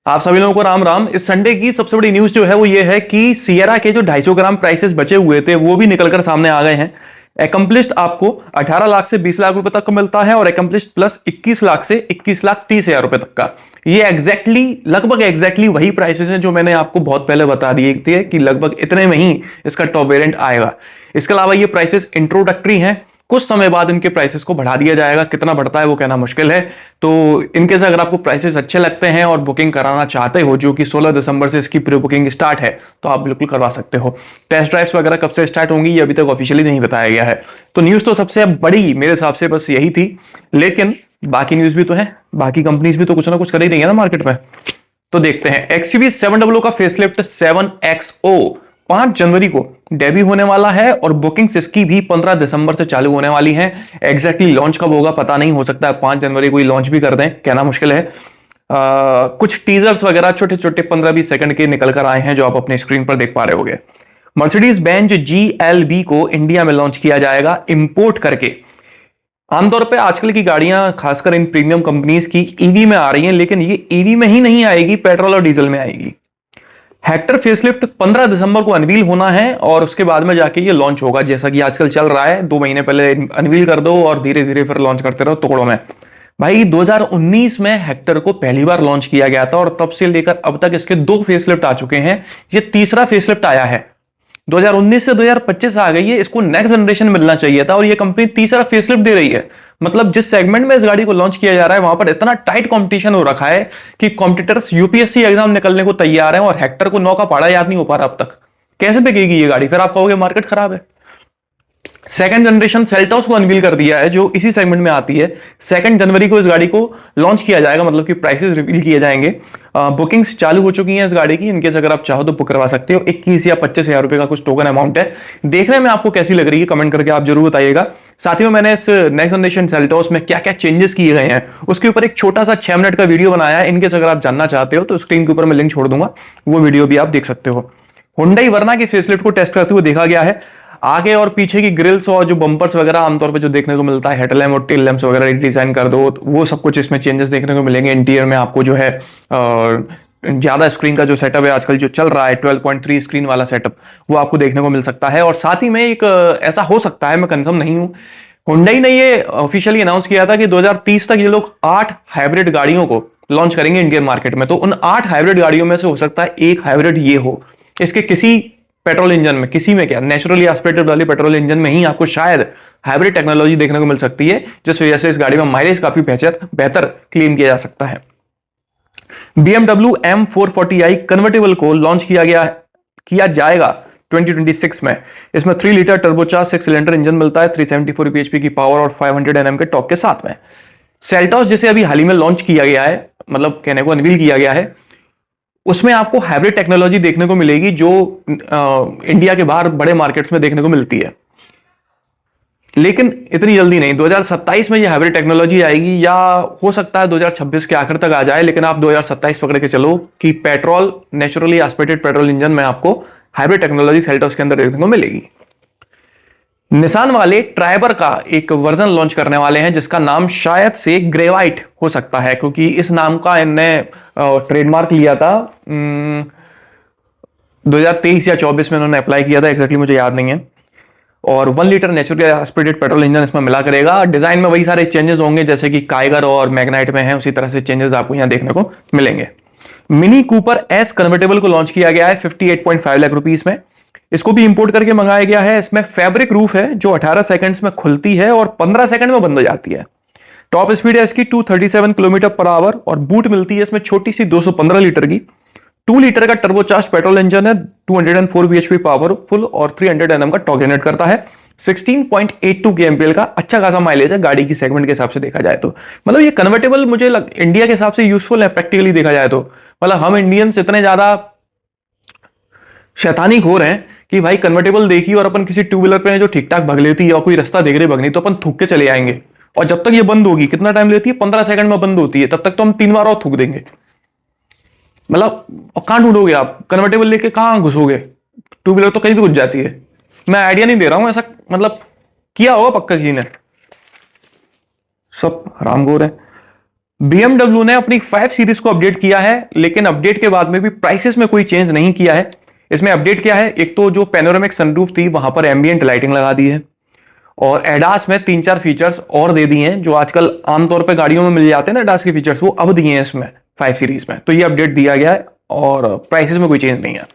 आप सभी लोगों को राम राम। इस संडे की सबसे बड़ी न्यूज जो है वो ये है कि सियरा के जो 250 ग्राम प्राइसेस बचे हुए थे वो भी निकलकर सामने आ गए हैं। एकम्प्लिश्ड आपको 18 लाख से 20 लाख रुपए तक का मिलता है और एकम्प्लिश्ड प्लस 21 लाख से 21 लाख 30 हजार रुपए तक का। ये लगभग एग्जैक्टली वही प्राइसेस हैं जो मैंने आपको बहुत पहले बता दिए थे कि लगभग इतने में ही इसका टॉप वेरिएंट आएगा। इसके अलावा ये प्राइसेस इंट्रोडक्टरी हैं, कुछ समय बाद इनके प्राइसेस को बढ़ा दिया जाएगा। कितना बढ़ता है वो कहना मुश्किल है। तो इनके से अगर आपको प्राइसेस अच्छे लगते हैं और बुकिंग कराना चाहते हो, जो कि 16 दिसंबर से इसकी प्री बुकिंग स्टार्ट है, तो आप बिल्कुल करवा सकते हो। टेस्ट ड्राइव्स वगैरह कब से स्टार्ट होंगी ये अभी तक ऑफिशियली नहीं बताया गया है। तो न्यूज तो सबसे बड़ी मेरे हिसाब से बस यही थी, लेकिन बाकी न्यूज भी तो है, बाकी कंपनीज भी तो कुछ ना कुछ कर ही रही है ना मार्केट में। तो देखते हैं। XUV 700 का फेसलिफ्ट 7XO 5 जनवरी को डेब्यू होने वाला है और बुकिंग्स इसकी भी 15 दिसंबर से चालू होने वाली हैं। एग्जैक्टली लॉन्च कब होगा पता नहीं, हो सकता है 5 जनवरी को ही लॉन्च भी कर दें, कहना मुश्किल है। कुछ टीजर्स वगैरह छोटे छोटे 15-20 सेकंड के निकल कर आए हैं जो आप अपने स्क्रीन पर देख पा रहे होगे। मर्सिडीज बेंज GLB को इंडिया में लॉन्च किया जाएगा इंपोर्ट करके। आमतौर पे आजकल की गाड़ियां खासकर इन प्रीमियम कंपनीज की ईवी में आ रही हैं, लेकिन ये ईवी में ही नहीं आएगी, पेट्रोल और डीजल में आएगी। हेक्टर फेसलिफ्ट 15 दिसंबर को अनवील होना है और उसके बाद में जाके ये लॉन्च होगा, जैसा कि आजकल चल रहा है। 2 महीने पहले अनवील कर दो और धीरे धीरे फिर लॉन्च करते रहो टुकड़ों में। भाई 2019 में हेक्टर को पहली बार लॉन्च किया गया था और तब से लेकर अब तक इसके 2 फेसलिफ्ट आ चुके हैं। ये तीसरा फेसलिफ्ट आया है। 2019 से 2025 आ गई है, इसको नेक्स्ट जनरेशन मिलना चाहिए था और ये कंपनी तीसरा फेसलिफ्ट दे रही है। मतलब जिस सेगमेंट में इस गाड़ी को लॉन्च किया जा रहा है वहां पर इतना टाइट कंपटीशन हो रखा है कि कॉम्पिटिटर्स यूपीएससी एग्जाम निकलने को तैयार हैं और हेक्टर को 9 का पाड़ा याद नहीं हो पा रहा अब तक। कैसे बिकेगी ये गाड़ी? फिर आप कहोगे मार्केट खराब है। सेकंड जनरेशन सेल्टॉस को अनवील कर दिया है जो इसी सेगमेंट में आती है। 2 जनवरी को इस गाड़ी को लॉन्च किया जाएगा, मतलब कि प्राइसेस रिवील किए जाएंगे। बुकिंग्स चालू हो चुकी हैं इस गाड़ी की। इनकेस अगर आप चाहो तो बुक करवा सकते हो। 21 या 25 हजार रुपए का कुछ टोकन अमाउंट है। देखने में आपको कैसी लग रही है कमेंट करके आप जरूर बताइएगा। साथ ही में मैंने इस नेक्स्ट जनरेशन सेल्टॉस में क्या क्या चेंजेस किए गए हैं उसके ऊपर एक छोटा सा 6 मिनट का वीडियो बनाया है। इनकेस अगर आप जानना चाहते हो तो स्क्रीन के ऊपर मैं लिंक छोड़ दूंगा, वो वीडियो भी आप देख सकते हो। हुंडई वर्ना की फेसलिफ्ट को टेस्ट करते हुए देखा गया है। आगे और पीछे की ग्रिल्स और जो बम्पर्स वगैरह आमतौर पे जो देखने को मिलता है, हेडलैम्प और टेल लैम्प्स वगैरह डिजाइन कर दो, तो वो सब कुछ इसमें चेंजेस देखने को मिलेंगे। इंटीरियर में आपको जो है ज्यादा स्क्रीन का जो सेटअप है आजकल जो चल रहा है 12.3 स्क्रीन वाला सेटअप, वो आपको देखने को मिल सकता है। और साथ ही में एक ऐसा हो सकता है, मैं कंफर्म नहीं हूं, हुंडई ने ये ऑफिशियली अनाउंस किया था कि 2030 तक ये लोग 8 हाइब्रिड गाड़ियों को लॉन्च करेंगे इंडियन मार्केट में। तो उन 8 हाइब्रिड गाड़ियों में से हो सकता है एक हाइब्रिड ये हो। इसके किसी पेट्रोल इंजन में, किसी में क्या, नेचुरली एस्पिरेटेड वाली पेट्रोल इंजन में ही आपको शायद हाइब्रिड टेक्नोलॉजी देखने को मिल सकती है, जिस वजह से इस गाड़ी में माइलेज काफी बेहतर क्लेम किया जा सकता है। BMW M440i कन्वर्टेबल को लॉन्च किया जाएगा 2026 में। इसमें 3 लीटर टर्बोचार्ज 6 सिलेंडर इंजन मिलता है, 374 bhp की पावर और 500 Nm के टॉर्क के साथ में। सेल्टॉस जिसे अभी हाल ही में लॉन्च किया गया है, मतलब कहने को अनवील किया गया है, उसमें आपको हाइब्रिड टेक्नोलॉजी देखने को मिलेगी जो इंडिया के बाहर बड़े मार्केट्स में देखने को मिलती है, लेकिन इतनी जल्दी नहीं। 2027 में ये हाइब्रिड टेक्नोलॉजी आएगी या हो सकता है 2026 के आखिर तक आ जाए, लेकिन आप 2027 पकड़ के चलो कि petrol, naturally aspirated petrol engine में आपको हाइब्रिड टेक्नोलॉजी सेल्टॉस के अंदर देखने को मिलेगी। निसान वाले ट्राइबर का एक वर्जन लॉन्च करने वाले हैं जिसका नाम शायद से ग्रेवाइट हो सकता है, क्योंकि इस नाम का इनने ट्रेडमार्क लिया था 2023 या 24 में इन्होंने अप्लाई किया था, एग्जैक्टली मुझे याद नहीं है। और 1 litre naturally aspirated petrol engine इसमें मिला करेगा। डिजाइन में वही सारे चेंजेस होंगे जैसे कि काइगर और मैग्नाइट में है, उसी तरह से चेंजेस आपको यहां देखने को मिलेंगे। मिनी कूपर एस कन्वर्टेबल को लॉन्च किया गया है 58.5 लाख रुपीस में। इसको भी इंपोर्ट करके मंगाया गया है। इसमें फैब्रिक रूफ है जो 18 सेकंड्स में खुलती है और 15 सेकंड में बंद हो जाती है। टॉप स्पीड है इसकी 237 किलोमीटर पर आवर और बूट मिलती है इसमें छोटी सी 215 लीटर की। 2 लीटर का टर्बोचार्ज पेट्रोल इंजन है, 204 bhp पावरफुल और 300 Nm का टॉर्क जनरेट करता है। 16.82 kmpl का अच्छा खासा माइलेज है गाड़ी की सेगमेंट के हिसाब से देखा जाए तो। मतलब ये कन्वर्टेबल मुझे इंडिया के हिसाब से यूजफुल है प्रैक्टिकली देखा जाए तो। मतलब हम इंडियंस इतने ज्यादा शैतानी खोर हैं कि भाई कन्वर्टेबल देखी और अपन किसी टू व्हीलर पे जो ठीक ठाक भग लेती है और कोई रास्ता देख रहे भगनी तो अपन थूक के चले आएंगे, और जब तक ये बंद होगी, कितना टाइम लेती है, 15 सेकंड में बंद होती है, तब तक तो हम 3 बार और थूक देंगे। मतलब कहां ढूंढोगे आप कन्वर्टेबल लेके, कहां घुसोगे? टू व्हीलर तो कहीं भी घुस जाती है। मैं आइडिया नहीं दे रहा हूं, ऐसा मतलब किया होगा पक्का किसी ने, सब हरामखोर है। BMW ने अपनी 5 सीरीज को अपडेट किया है, लेकिन अपडेट के बाद में भी प्राइसेस में कोई चेंज नहीं किया है। इसमें अपडेट क्या है, एक तो जो पैनोरामिक सनरूफ थी वहां पर एम्बिएंट लाइटिंग लगा दी है, और एडास में 3-4 फीचर्स और दे दिए हैं जो आजकल आमतौर पे गाड़ियों में मिल जाते हैं ना एडास के फीचर्स, वो अब दिए हैं इसमें 5 सीरीज में। तो ये अपडेट दिया गया है और प्राइसेस में कोई चेंज नहीं है।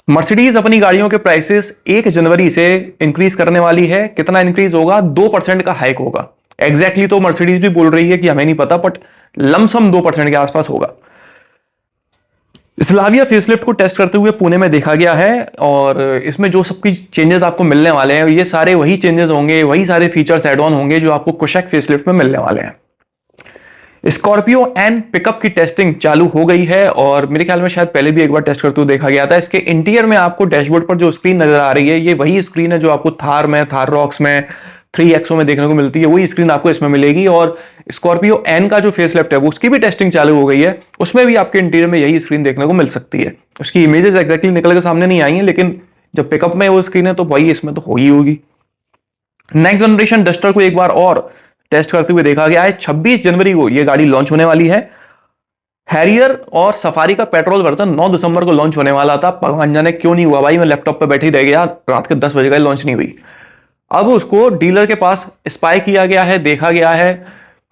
मर्सिडीज अपनी गाड़ियों के प्राइसेस 1 जनवरी से इंक्रीज करने वाली है। कितना इंक्रीज होगा? 2% का हाइक होगा। एग्जैक्टली तो मर्सिडीज भी बोल रही है कि हमें नहीं पता, बट लमसम 2% के आसपास होगा। स्लाविया फेसलिफ्ट को टेस्ट करते हुए पुणे में देखा गया है, और इसमें जो सबकी चेंजेस आपको मिलने वाले हैं ये सारे वही चेंजेस होंगे, वही सारे फीचर्स एड ऑन होंगे जो आपको कुशक फेसलिफ्ट में मिलने वाले हैं। स्कॉर्पियो एन पिकअप की टेस्टिंग चालू हो गई है, और मेरे ख्याल में शायद पहले भी एक बार टेस्ट करते हुए देखा गया था। इसके इंटीरियर में आपको डैशबोर्ड पर जो स्क्रीन नजर आ रही है ये वही स्क्रीन है जो आपको थार में, थार रॉक्स में, 3XO में देखने को मिलती है, वही स्क्रीन आपको इसमें मिलेगी। और स्कॉर्पियो एन का जो फेसलिफ्ट है वो उसकी भी टेस्टिंग चालू हो गई है, उसमें भी आपके इंटीरियर में यही स्क्रीन देखने को मिल सकती है। उसकी इमेजेस एक्जैक्टली निकल के सामने नहीं आई हैं, लेकिन जब पिकअप में वो स्क्रीन है तो वही इसमें तो होगी। नेक्स्ट जनरेशन डस्टर को एक बार और टेस्ट करते हुए देखा गया है। 26 जनवरी को यह गाड़ी लॉन्च होने वाली है। हैरियर और सफारी का पेट्रोल वर्जन 9 दिसंबर को लॉन्च होने वाला था। भगवान जाने क्यों नहीं हुआ भाई, मैं लैपटॉप पे बैठी रह गया, रात के 10 बजे का लॉन्च नहीं हुई। अब उसको डीलर के पास स्पाई किया गया है, देखा गया है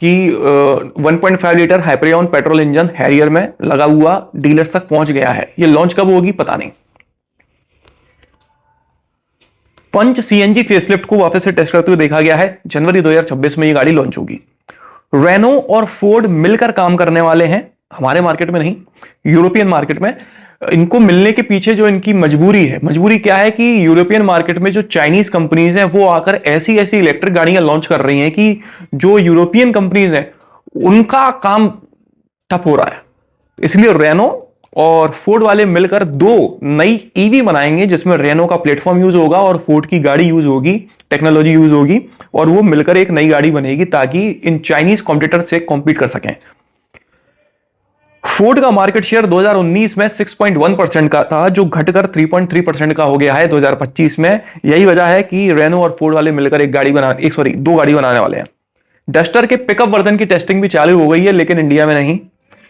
कि 1.5 litre Hyperion petrol engine Harrier में लगा हुआ डीलर्स तक पहुंच गया है। ये लॉन्च कब होगी पता नहीं। पंच सीएनजी फेसलिफ्ट को वापस से टेस्ट करते हुए देखा गया है। जनवरी 2026 में ये गाड़ी लॉन्च होगी। रेनो और फोर्ड मिलकर काम करने वाले हैं, हमारे मार्केट में नहीं, यूरोपियन मार्केट में। इनको मिलने के पीछे जो इनकी मजबूरी है, मजबूरी क्या है कि यूरोपियन मार्केट में जो चाइनीज कंपनीज हैं वो आकर ऐसी ऐसी इलेक्ट्रिक गाड़ियां लॉन्च कर रही हैं कि जो यूरोपियन कंपनीज हैं उनका काम ठप हो रहा है। इसलिए रेनो और फोर्ड वाले मिलकर 2 नई ईवी बनाएंगे जिसमें रेनो का प्लेटफॉर्म यूज होगा और फोर्ड की गाड़ी यूज होगी, टेक्नोलॉजी यूज होगी, और वो मिलकर एक नई गाड़ी बनेगी ताकि इन चाइनीज कॉम्पिटिटर से कॉम्पीट कर सकें। फोर्ड का मार्केट शेयर 2019 में 6.1% का था, जो घटकर 3.3% का हो गया है 2025 में। यही वजह है कि रेनो और फोर्ड वाले मिलकर दो गाड़ी बनाने वाले हैं। डस्टर के पिकअप वर्जन की टेस्टिंग भी चालू हो गई है, लेकिन इंडिया में नहीं।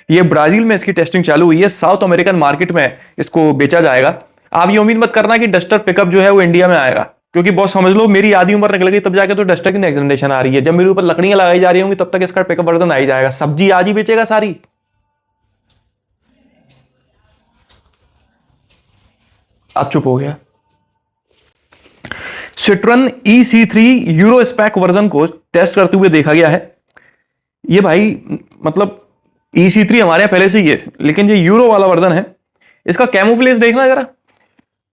ये ब्राजील में इसकी टेस्टिंग चालू हुई है, साउथ अमेरिकन मार्केट में इसको बेचा जाएगा। आप ये उम्मीद मत करना कि डस्टर पिकअप जो है वो इंडिया में आएगा, क्योंकि बहुत समझ लो मेरी आधी उम्र निकल गई तब जाके तो डस्टर की नेक्स्ट जनरेशन आ रही है। जब मेरे ऊपर लकड़ियां लगाई जा रही होंगी तब तक इसका पिकअप वर्जन आ ही जाएगा। सब्जी आज ही बेचेगा सारी। अब चुप हो गया। Citroen EC3 Euro spec version को टेस्ट करते हुए देखा गया है। ये भाई मतलब EC3 हमारे यहां पहले से ही है, लेकिन ये यूरो वाला वर्जन है। इसका कैमोफ्लेज देखना जरा,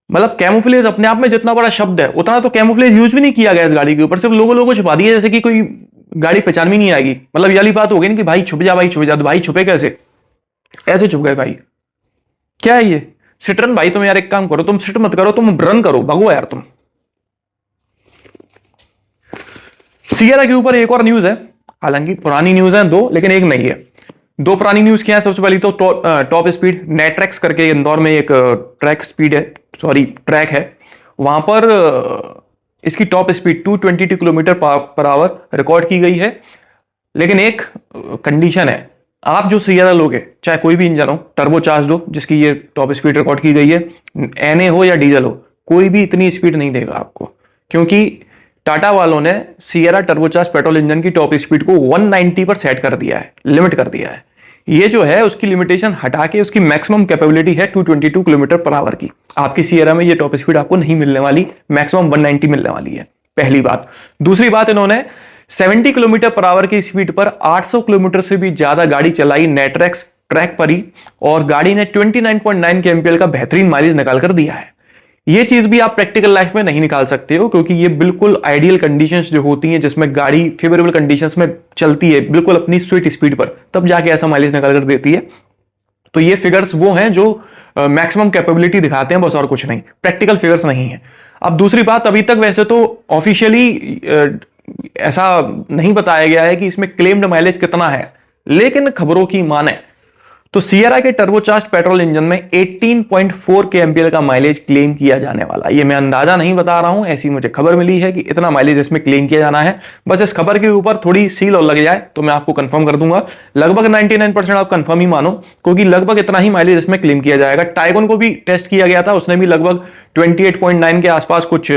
मतलब कैमोफ्लेज अपने आप में जितना बड़ा शब्द है उतना तो कैमोफ्लेज यूज भी नहीं किया गया इस गाड़ी के ऊपर, सिर्फ लोगों को छुपा दिया जैसे कि कोई गाड़ी पहचान भी नहीं आएगी। मतलब ये वाली बात हो गई ना कि भाई छुप जा, भाई छुप जा। तो भाई छुपे कैसे? ऐसे छुप गए भाई। क्या है ये? सिट्रन भाई तुम यार एक काम करो, तुम सिट मत करो, तुम रन करो, भगो यार तुम। सियरा के ऊपर एक और न्यूज है, हालांकि पुरानी न्यूज है 2, लेकिन एक नहीं है। 2 पुरानी न्यूज क्या है? सबसे पहले तो टॉप स्पीड नेट्रैक्स करके इंदौर में एक ट्रैक है, वहां पर इसकी top speed 222 kilometre per hour record की गई है। लेकिन एक कंडीशन है, आप जो सियरा लोगे, चाहे कोई भी इंजन हो, टर्बोचार्ज हो जिसकी ये टॉप स्पीड रिकॉर्ड की गई है, NA हो या डीजल हो, कोई भी इतनी स्पीड नहीं देगा आपको, क्योंकि टाटा वालों ने सियरा टर्बोचार्ज पेट्रोल इंजन की टॉप स्पीड को 190 पर सेट कर दिया है, लिमिट कर दिया है। ये जो है उसकी लिमिटेशन हटा के उसकी मैक्सिमम कैपेबिलिटी है 222 किलोमीटर पर आवर की। आपकी सियरा में ये टॉप स्पीड आपको नहीं मिलने वाली, मैक्सिमम 190 मिलने वाली है, पहली बात। दूसरी बात, इन्होंने 70 किलोमीटर पर आवर की स्पीड पर 800 किलोमीटर से भी ज्यादा गाड़ी चलाई नेट्रैक्स ट्रैक पर ही, और गाड़ी ने 29.9 kmpl का बेहतरीन माइलेज निकाल कर दिया है। ये चीज भी आप प्रैक्टिकल लाइफ में नहीं निकाल सकते हो, क्योंकि ये बिल्कुल आइडियल कंडीशंस जो होती हैं जिसमें गाड़ी फेवरेबल कंडीशंस में चलती है बिल्कुल अपनी स्वीट स्पीड पर, तब जाके ऐसा माइलेज निकाल कर देती है। तो ये फिगर्स वो हैं जो मैक्सिमम कैपेबिलिटी दिखाते हैं, बस और कुछ नहीं, प्रैक्टिकल फिगर्स नहीं है। अब दूसरी बात, अभी तक वैसे तो ऑफिशियली ऐसा नहीं बताया गया है कि इसमें क्लेम्ड माइलेज कितना है, लेकिन खबरों की माने तो सियरा के टर्बोचार्ज्ड पेट्रोल इंजन में 18.4 kmpl का माइलेज क्लेम किया जाने वाला है। ये मैं अंदाजा नहीं बता रहा हूं, ऐसी मुझे खबर मिली है कि इतना माइलेज इसमें क्लेम किया जाना है। बस इस खबर के ऊपर थोड़ी सील और लग जाए तो मैं आपको कंफर्म कर दूंगा। लगभग 99% आप कंफर्म ही मानो, क्योंकि लगभग इतना ही माइलेज इसमें क्लेम किया जाएगा। टाइगन को भी टेस्ट किया गया था, उसने भी लगभग 28.9 के आसपास कुछ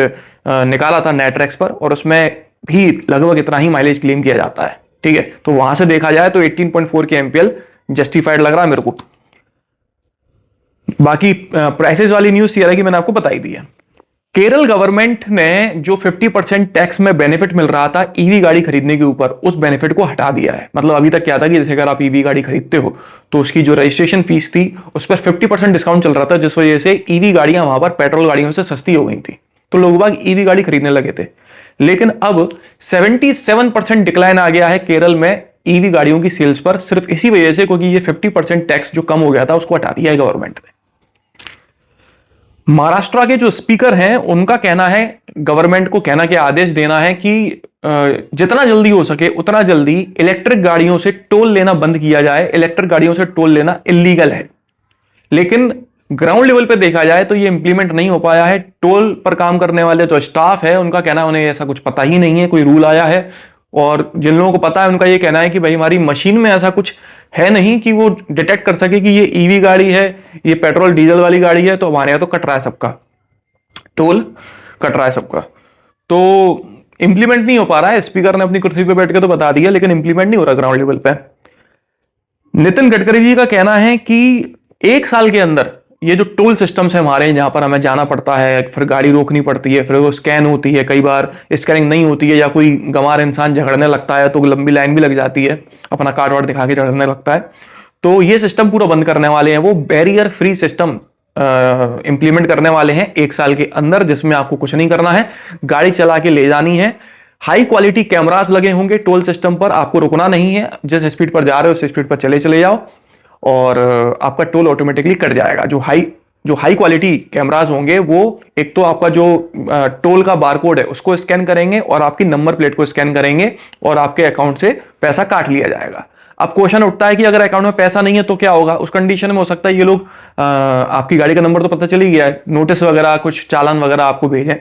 निकाला था नेटरेक्स पर, और उसमें भी लगभग इतना ही माइलेज क्लेम किया जाता है। ठीक है, तो वहां से देखा जाए तो 18.4 kmpl जस्टिफाइड लग रहा है मेरे को। बाकी प्राइसेस वाली न्यूज सियरा की मैंने आपको बताई दी है। केरल गवर्नमेंट ने जो 50% टैक्स में बेनिफिट मिल रहा था ईवी गाड़ी खरीदने के ऊपर, उस बेनिफिट को हटा दिया है। मतलब अभी तक क्या था कि जैसे अगर आप ईवी गाड़ी खरीदते हो तो उसकी जो रजिस्ट्रेशन फीस थी उस पर 50% डिस्काउंट चल रहा था, जिस वजह से ईवी गाड़ियां वहां पर पेट्रोल गाड़ियों से सस्ती हो गई थी, तो लोग बाग ईवी गाड़ी खरीदने लगे थे। लेकिन अब 77% डिक्लाइन आ गया है केरल में ईवी गाड़ियों की सेल्स पर, सिर्फ इसी वजह से क्योंकि ये 50% टैक्स जो कम हो गया था उसको हटा दिया है गवर्नमेंट ने। महाराष्ट्र के जो स्पीकर हैं उनका कहना है, गवर्नमेंट को कहना के आदेश देना है कि जितना जल्दी हो सके उतना जल्दी इलेक्ट्रिक गाड़ियों से टोल लेना बंद किया जाए। इलेक्ट्रिक गाड़ियों से टोल लेना इलीगल है, लेकिन ग्राउंड लेवल पे देखा जाए तो ये इंप्लीमेंट नहीं हो पाया है। टोल पर काम करने वाले जो स्टाफ है उनका कहना है उन्हें ऐसा कुछ पता ही नहीं है, कोई रूल आया है, और जिन लोगों को पता है उनका ये कहना है कि भाई हमारी मशीन में ऐसा कुछ है नहीं कि वो डिटेक्ट कर सके कि ये ईवी गाड़ी है, ये पेट्रोल डीजल वाली गाड़ी है, तो हमारे यहाँ तो कट रहा है सबका टोल, कट रहा है सबका। तो इंप्लीमेंट नहीं हो पा रहा है। स्पीकर ने अपनी कुर्सी पे बैठ के तो बता दिया, लेकिन इंप्लीमेंट नहीं हो रहा ग्राउंड लेवल पे। नितिन गडकरी जी का कहना है कि 1 साल के अंदर ये जो टोल सिस्टम्स है हमारे, जहां पर हमें जाना पड़ता है, फिर गाड़ी रोकनी पड़ती है, फिर वो स्कैन होती है, कई बार स्कैनिंग नहीं होती है या कोई गंवार इंसान झगड़ने लगता है तो लंबी लाइन भी लग जाती है, अपना कार्ड वार्ड दिखा के झगड़ने लगता है, तो ये सिस्टम पूरा बंद करने वाले हैं। वो बैरियर फ्री सिस्टम इंप्लीमेंट करने वाले हैं 1 साल के अंदर, जिसमें आपको कुछ नहीं करना है, गाड़ी चला के ले जानी है। हाई क्वालिटी कैमरास लगे होंगे टोल सिस्टम पर, आपको रुकना नहीं है, जिस स्पीड पर जा रहे हो उस स्पीड पर चले जाओ और आपका टोल ऑटोमेटिकली कट जाएगा। जो हाई क्वालिटी कैमरास होंगे वो एक तो आपका जो टोल का बारकोड है उसको स्कैन करेंगे और आपकी नंबर प्लेट को स्कैन करेंगे और आपके अकाउंट से पैसा काट लिया जाएगा। अब क्वेश्चन उठता है कि अगर अकाउंट में पैसा नहीं है तो क्या होगा? उस कंडीशन में हो सकता है ये लोग आपकी गाड़ी का नंबर तो पता चल ही गया है, नोटिस वगैरह कुछ चालान वगैरह आपको भेजें,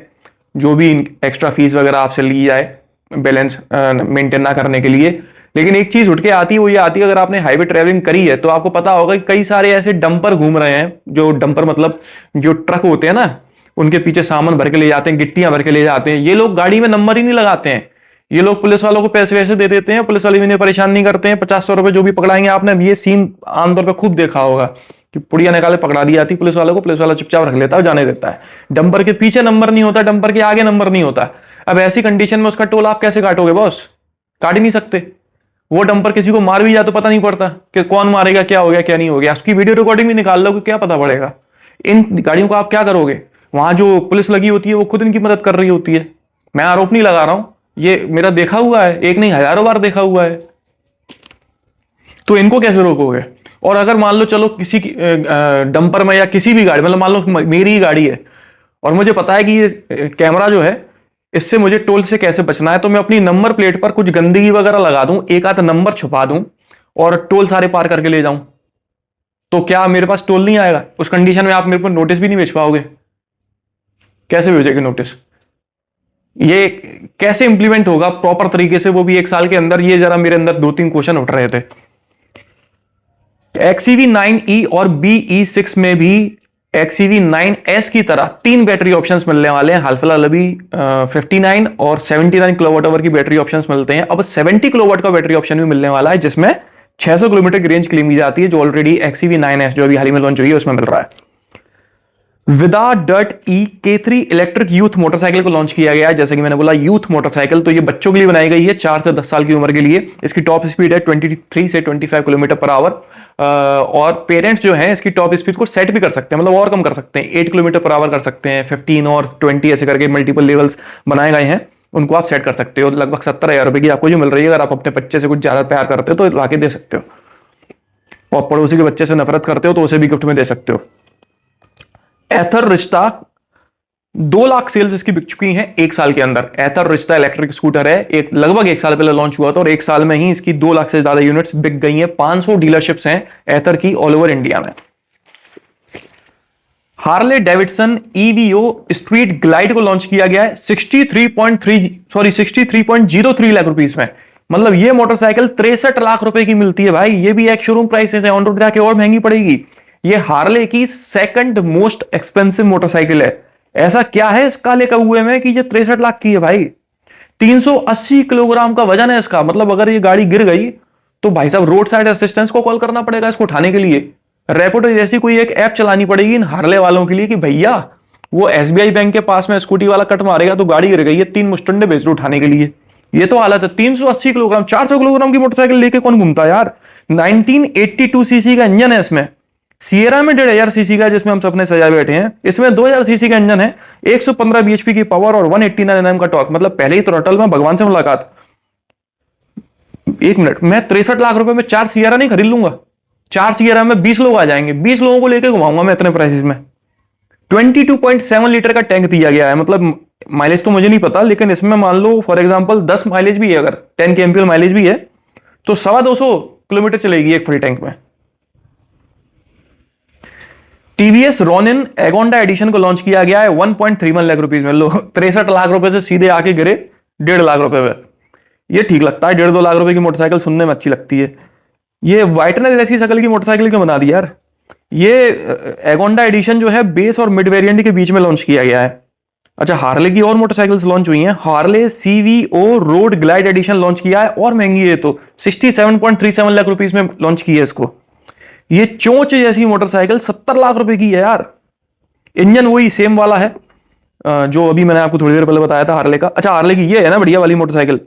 जो भी एक्स्ट्रा फीस वगैरह आपसे ली जाए बैलेंस मेंटेन ना करने के लिए। लेकिन एक चीज उठ के आती है, वो ये आती है, अगर आपने हाईवे ट्रैवलिंग करी है तो आपको पता होगा कि कई सारे ऐसे डंपर घूम रहे हैं, जो डंपर मतलब जो ट्रक होते हैं ना, उनके पीछे सामान भर के ले जाते हैं, गिट्टियां भर के ले जाते हैं। ये लोग गाड़ी में नंबर ही नहीं लगाते हैं, ये लोग पुलिस वालों को पैसे वैसे दे देते हैं, पुलिस वाले भी इन्हें परेशान नहीं करते हैं, 50-100 रुपए जो भी पकड़ाएंगे। आपने ये सीन आमतौर पर खूब देखा होगा कि पुड़िया निकाले पकड़ा दी जाती पुलिस वालों को, पुलिस वाला चुपचाप रख लेता है, जाने देता है। डंपर के पीछे नंबर नहीं होता, डंपर के आगे नंबर नहीं होता। अब ऐसी कंडीशन में उसका टोल आप कैसे काटोगे बॉस? काट ही नहीं सकते। वो डंपर किसी को मार भी जाए तो पता नहीं पड़ता कि कौन मारेगा, क्या हो गया क्या नहीं हो गया। उसकी वीडियो रिकॉर्डिंग भी निकाल लो, क्या पता पड़ेगा। इन गाड़ियों को आप क्या करोगे? वहां जो पुलिस लगी होती है वो खुद इनकी मदद कर रही होती है। मैं आरोप नहीं लगा रहा हूं, ये मेरा देखा हुआ है, एक नहीं हजारों बार देखा हुआ है। तो इनको कैसे रोकोगे? और अगर मान लो चलो किसी डंपर में या किसी भी गाड़ी, मतलब मान लो मेरी ही गाड़ी है और मुझे पता है कि ये कैमरा जो है इससे मुझे टोल से कैसे बचना है, तो मैं अपनी नंबर प्लेट पर कुछ गंदगी वगैरह लगा दूं, एक आध नंबर छुपा दूं और टोल सारे पार करके ले जाऊं, तो क्या मेरे पास टोल नहीं आएगा? उस कंडीशन में आप मेरे को नोटिस भी नहीं भेज पाओगे। कैसे भेजेंगे नोटिस? ये कैसे इंप्लीमेंट होगा प्रॉपर तरीके से, वो भी 1 साल के अंदर? ये जरा मेरे अंदर 2-3 क्वेश्चन उठ रहे थे। XEV 9e और BE6 में भी XEV 9S की तरह 3 बैटरी ऑप्शंस मिलने वाले हैं। हाल फिलहाल अभी 59 और 79 किलोवाट आवर की बैटरी ऑप्शंस मिलते हैं, अब 70 किलोवाट का बैटरी ऑप्शन भी मिलने वाला है, जिसमें 600 किलोमीटर की रेंज क्लेम की जाती है, जो ऑलरेडी XEV 9S जो अभी हाल ही में लॉन्च हुई है उसमें मिल रहा है। विदा डर्ट ई K3 इलेक्ट्रिक यूथ मोटरसाइकिल को लॉन्च किया गया है। जैसे कि मैंने बोला यूथ मोटरसाइकिल, तो ये बच्चों के लिए बनाई गई है, 4 से 10 साल की उम्र के लिए। इसकी टॉप स्पीड है 23 से 25 किलोमीटर पर आवर, और पेरेंट्स जो हैं इसकी टॉप स्पीड को सेट भी कर सकते हैं, मतलब और कम कर सकते हैं, 8 किलोमीटर पर आवर कर सकते हैं, 15 और 20 ऐसे करके मल्टीपल लेवल्स बनाए गए हैं, उनको आप सेट कर सकते हो। लगभग 70,000 रुपए की आपको जो मिल रही है, अगर आप अपने बच्चे से कुछ ज्यादा प्यार करते हो तो लाके दे सकते हो, और पड़ोसी के बच्चे से नफरत करते हो तो उसे भी गिफ्ट में दे सकते हो। एथर रिश्ता 2 लाख सेल्स इसकी बिक चुकी हैं 1 साल के अंदर। एथर रिस्टा इलेक्ट्रिक स्कूटर है, एक लगभग 1 साल पहले लॉन्च हुआ था और 1 साल में ही इसकी 2 लाख से ज्यादा यूनिट्स बिक गई हैं। 500 डीलरशिप्स हैं एथर की ऑल ओवर इंडिया में। Harley Davidson EVO street glide को लॉन्च किया गया है 63.03 लाख रुपीस में। मतलब ये मोटरसाइकिल 63 लाख रुपए की मिलती है भाई। ये भी एक शोरूम प्राइस है, ऑन रोड जाके और महंगी पड़ेगी। ये हार्ले की सेकंड मोस्ट एक्सपेंसिव मोटरसाइकिल है। ऐसा क्या है इस काले कौए में कि ये 63 लाख की है भाई। 380 किलोग्राम का वजन है इसका। मतलब अगर ये गाड़ी गिर गई तो भाई साहब रोड साइड असिस्टेंस को कॉल करना पड़ेगा इसको उठाने के लिए। रैपिडो जैसी कोई एक ऐप चलानी पड़ेगी इन हार्ले वालों के लिए कि भैया वो एसबीआई बैंक के पास में स्कूटी वाला कट मारेगा तो गाड़ी गिर गई है, 3 मुस्टंडे भेज दो उठाने के लिए। ये तो हालत है। 380 किलोग्राम, 400 किलोग्राम की मोटरसाइकिल लेके कौन घूमता है यार। 1982 सीसी का इंजन है इसमें। सिएरा में 1500 सीसी का जिसमें हम सपने सजाए बैठे हैं, इसमें 2000 सीसी का इंजन है, 115 बीएचपी की पावर और 189 एनएम का टॉर्क। मतलब पहले ही थ्रॉटल में भगवान से मुलाकात। एक मिनट, मैं 63 लाख रुपए में 4 सिएरा नहीं खरीद लूंगा। 4 सिएरा में 20 लोग आ जाएंगे, 20 लोगों को लेकर घुमाऊंगा मैं इतने प्राइसेस में। 22.7 लीटर का टैंक दिया गया है। मतलब माइलेज तो मुझे नहीं पता, लेकिन इसमें मान लो फॉर एग्जांपल 10 माइलेज भी है, अगर 10 के एमपीएल माइलेज भी है तो 250 किलोमीटर चलेगी एक फुल टैंक में। टीवीएस रोनिन एगोंडा एडिशन को लॉन्च किया गया है 1.31 लाख रुपीज में। लो 63 लाख रुपए से सीधे आके गिरे 1.5 लाख रुपए में। ये ठीक लगता है, 1.5-2 लाख रुपए की मोटरसाइकिल सुनने में अच्छी लगती है। ये व्हाइटनर जैसी शक्ल की मोटरसाइकिल क्यों बना दी यार। ये एगोंडा एडिशन जो है बेस और मिड वेरिएंट के बीच में लॉन्च किया गया है। अच्छा, हार्ले की और मोटरसाइकिल्स लॉन्च हुई हैं। Harley CVO Road Glide edition launch किया है और महंगी है, तो 67.37 लाख रुपीस में लॉन्च की है इसको। ये चोंच जैसी मोटरसाइकिल 70 लाख रुपए की है यार। इंजन वही सेम वाला है जो अभी मैंने आपको थोड़ी देर पहले बताया था हार्ले का। अच्छा, हार्ले की ये है ना बढ़िया वाली मोटरसाइकिल,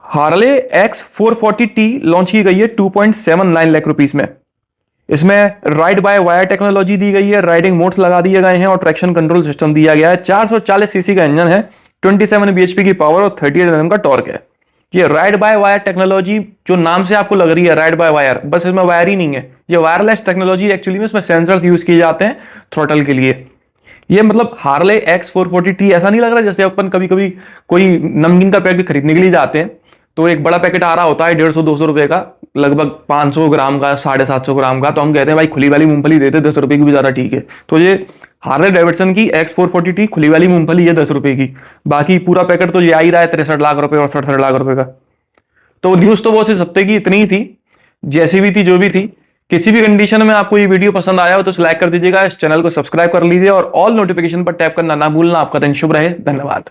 हार्ले X440T लॉन्च की गई है 2.79 लाख रुपीस में। इसमें राइड बाय वायर टेक्नोलॉजी दी गई है, राइडिंग मोड्स लगा दिए गए हैं और ट्रैक्शन कंट्रोल सिस्टम दिया गया है। 440 सीसी का इंजन है, 27 बीएचपी की पावर और 38 एनएम का टॉर्क है। ये राइड बाय वायर टेक्नोलॉजी जो नाम से आपको लग रही है राइड बाय वायर, बस इसमें वायर ही नहीं है, ये वायरलेस टेक्नोलॉजी। एक्चुअली में इसमें सेंसर्स यूज किए जाते हैं थ्रॉटल के लिए। ये मतलब हार्ले X440T ऐसा नहीं लग रहा जैसे अपन कभी कभी कोई नमकीन का पैकेट खरीदने के लिए जाते हैं तो एक बड़ा पैकेट आ रहा होता है 150-200 रुपए का, लगभग 500 ग्राम का, 750 ग्राम का, तो हम कहते हैं भाई खुली वाली मूंगफली देते 10 रुपए की भी ज्यादा ठीक है। तो ये हार्ले डेविडसन की X440T खुली वाली मूंगफली है 10 रुपए की, बाकी पूरा पैकेट तो ये आ ही रहा है 63 लाख रुपए और 67 लाख रुपए का। तो न्यूज तो बहुत इस हफ्ते की इतनी ही थी, जैसी भी थी जो भी थी। किसी भी कंडीशन में आपको ये वीडियो पसंद आया हो तो लाइक कर दीजिएगा, इस चैनल को सब्सक्राइब कर लीजिए और ऑल नोटिफिकेशन पर टैप करना ना भूलना। आपका दिन शुभ रहे, धन्यवाद।